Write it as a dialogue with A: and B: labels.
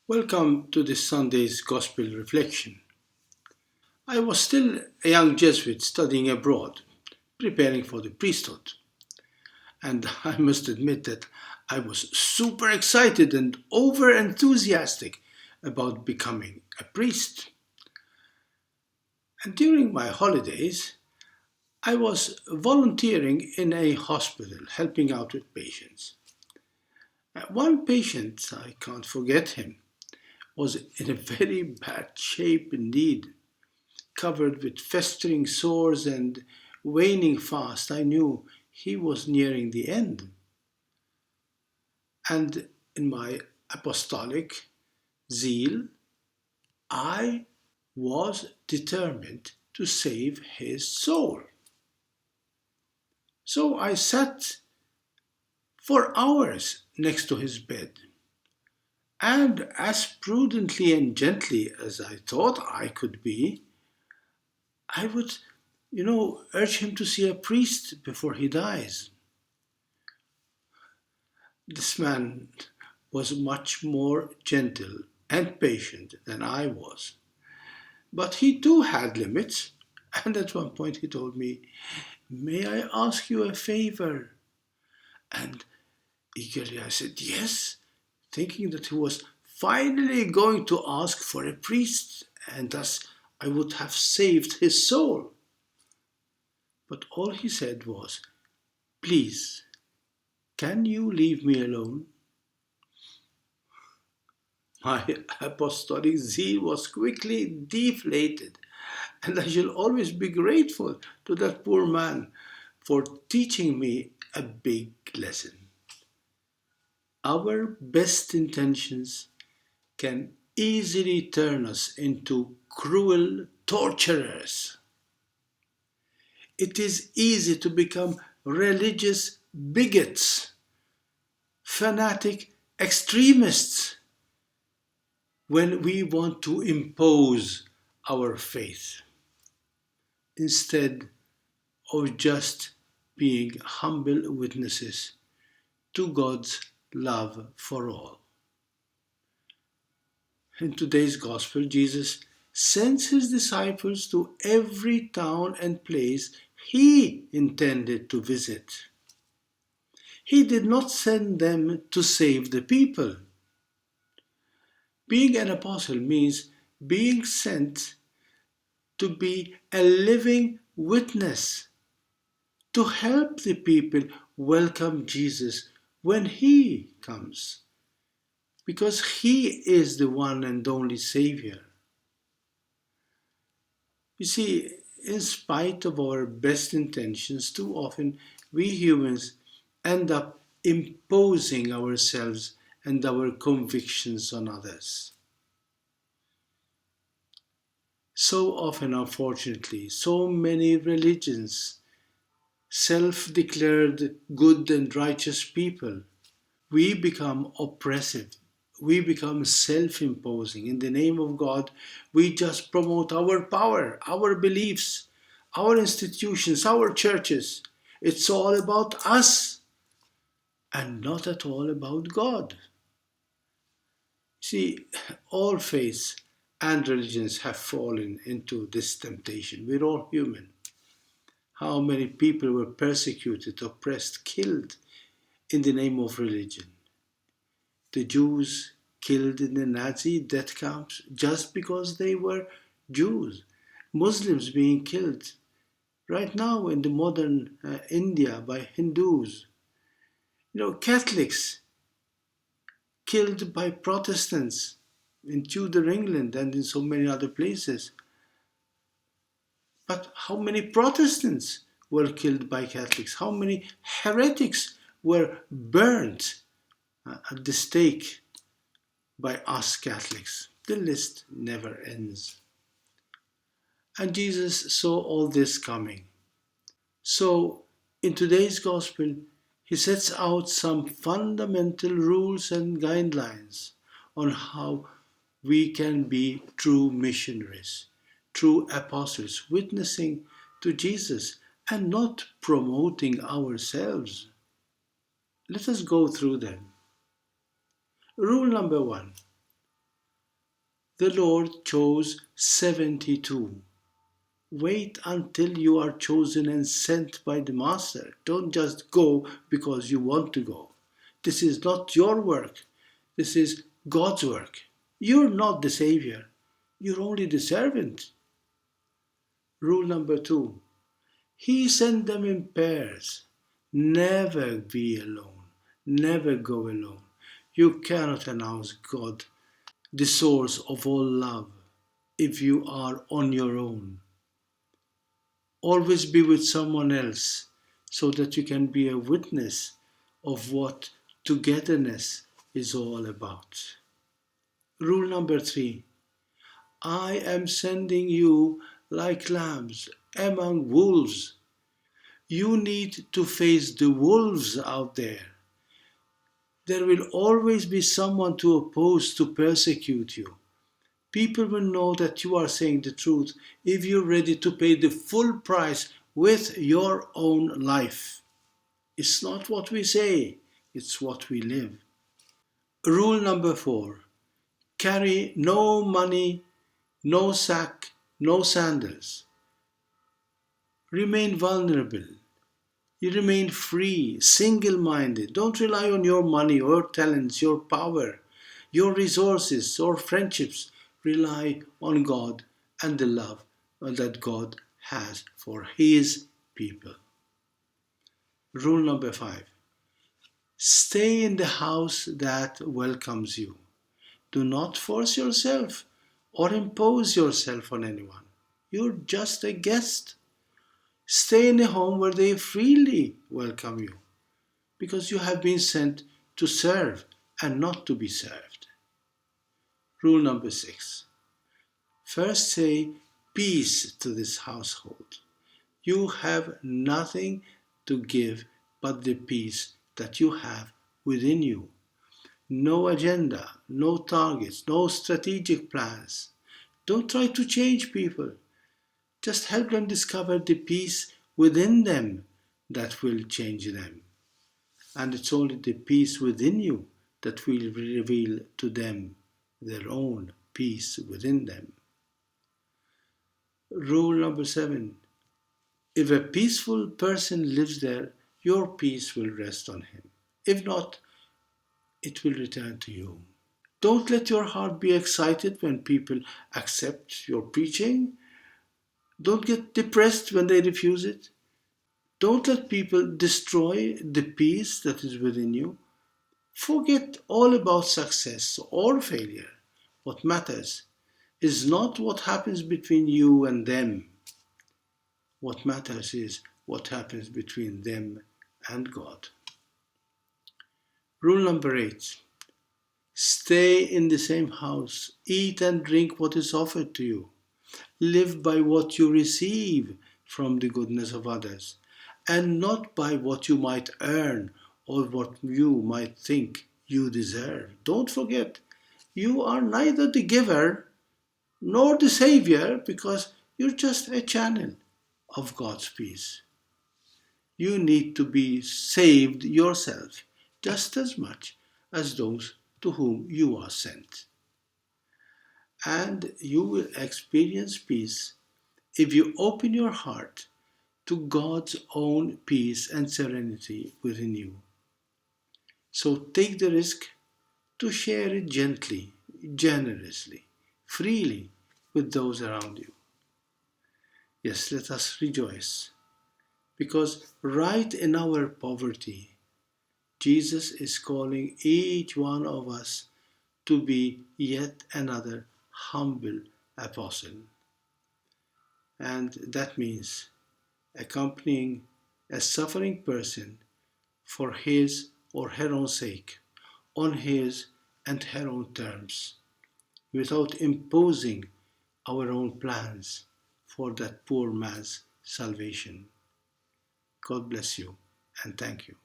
A: Welcome to this Sunday's Gospel Reflection. I was still a young Jesuit studying abroad, preparing for the priesthood, and I must admit that I was super excited and over enthusiastic about becoming a priest. And during my holidays, I was volunteering in a hospital, helping out with patients. One patient, I can't forget him, was in a very bad shape indeed. Covered with festering sores and waning fast, I knew he was nearing the end. And in my apostolic zeal, I was determined to save his soul. So I sat for hours next to his bed, and as prudently and gently as I thought I could be, I would, urge him to see a priest before he dies. This man was much more gentle and patient than I was. But he too had limits, and at one point he told me, "May I ask you a favor?" And eagerly I said, "Yes," thinking that he was finally going to ask for a priest, and thus I would have saved his soul. But all he said was, "Please, can you leave me alone?" My apostolic zeal was quickly deflated, and I shall always be grateful to that poor man for teaching me a big lesson. Our best intentions can easily turn us into cruel torturers. It is easy to become religious bigots, fanatic extremists, when we want to impose our faith, instead of just being humble witnesses to God's love for all. In today's Gospel, Jesus sends his disciples to every town and place he intended to visit. He did not send them to save the people. Being an apostle means being sent to be a living witness, to help the people welcome Jesus when he comes, because he is the one and only Savior. You see, in spite of our best intentions, too often we humans end up imposing ourselves and our convictions on others. So often, unfortunately, so many religions, self-declared good and righteous people, we become oppressive. We become self-imposing. In the name of God, we just promote our power, our beliefs, our institutions, our churches. It's all about us and not at all about God. See, all faiths and religions have fallen into this temptation. We're all human. How many people were persecuted, oppressed, killed in the name of religion? The Jews killed in the Nazi death camps just because they were Jews. Muslims being killed right now in the modern India by Hindus. Catholics killed by Protestants in Tudor England and in so many other places. But how many Protestants were killed by Catholics? How many heretics were burnt at the stake by us Catholics? The list never ends. And Jesus saw all this coming. So, in today's Gospel, he sets out some fundamental rules and guidelines on how we can be true missionaries, true apostles, witnessing to Jesus and not promoting ourselves. Let us go through them. Rule number 1: The Lord chose 72. Wait until you are chosen and sent by the Master. Don't just go because you want to go. This is not your work. This is God's work. You're not the Savior. You're only the servant. Rule number 2. He sent them in pairs. Never be alone. Never go alone. You cannot announce God, the source of all love, if you are on your own. Always be with someone else so that you can be a witness of what togetherness is all about. Rule number 3. I am sending you like lambs among wolves. You need to face the wolves out there. There will always be someone to oppose, to persecute you. People will know that you are saying the truth if you're ready to pay the full price with your own life. It's not what we say, it's what we live. Rule number 4. Carry no money, no sack, no sandals. Remain vulnerable. You remain free, single-minded. Don't rely on your money or talents, your power, your resources or friendships. Rely on God and the love that God has for His people. Rule number 5. Stay in the house that welcomes you. Do not force yourself or impose yourself on anyone. You're just a guest. Stay in a home where they freely welcome you, because you have been sent to serve and not to be served. Rule number 6. First say peace to this household. You have nothing to give but the peace that you have within you. No agenda, no targets, no strategic plans. Don't try to change people. Just help them discover the peace within them that will change them. And it's only the peace within you that will reveal to them their own peace within them. Rule number 7. If a peaceful person lives there, your peace will rest on him. If not, it will return to you. Don't let your heart be excited when people accept your preaching. Don't get depressed when they refuse it. Don't let people destroy the peace that is within you. Forget all about success or failure. What matters is not what happens between you and them. What matters is what happens between them and God. Rule number 8. Stay in the same house. Eat and drink what is offered to you. Live by what you receive from the goodness of others, and not by what you might earn or what you might think you deserve. Don't forget, you are neither the giver nor the savior, because you're just a channel of God's peace. You need to be saved yourself just as much as those to whom you are sent. And you will experience peace if you open your heart to God's own peace and serenity within you. So take the risk to share it gently, generously, freely with those around you. Yes, let us rejoice, because right in our poverty, Jesus is calling each one of us to be yet another humble apostle. And that means accompanying a suffering person for his or her own sake, on his and her own terms, without imposing our own plans for that poor man's salvation. God bless you and thank you.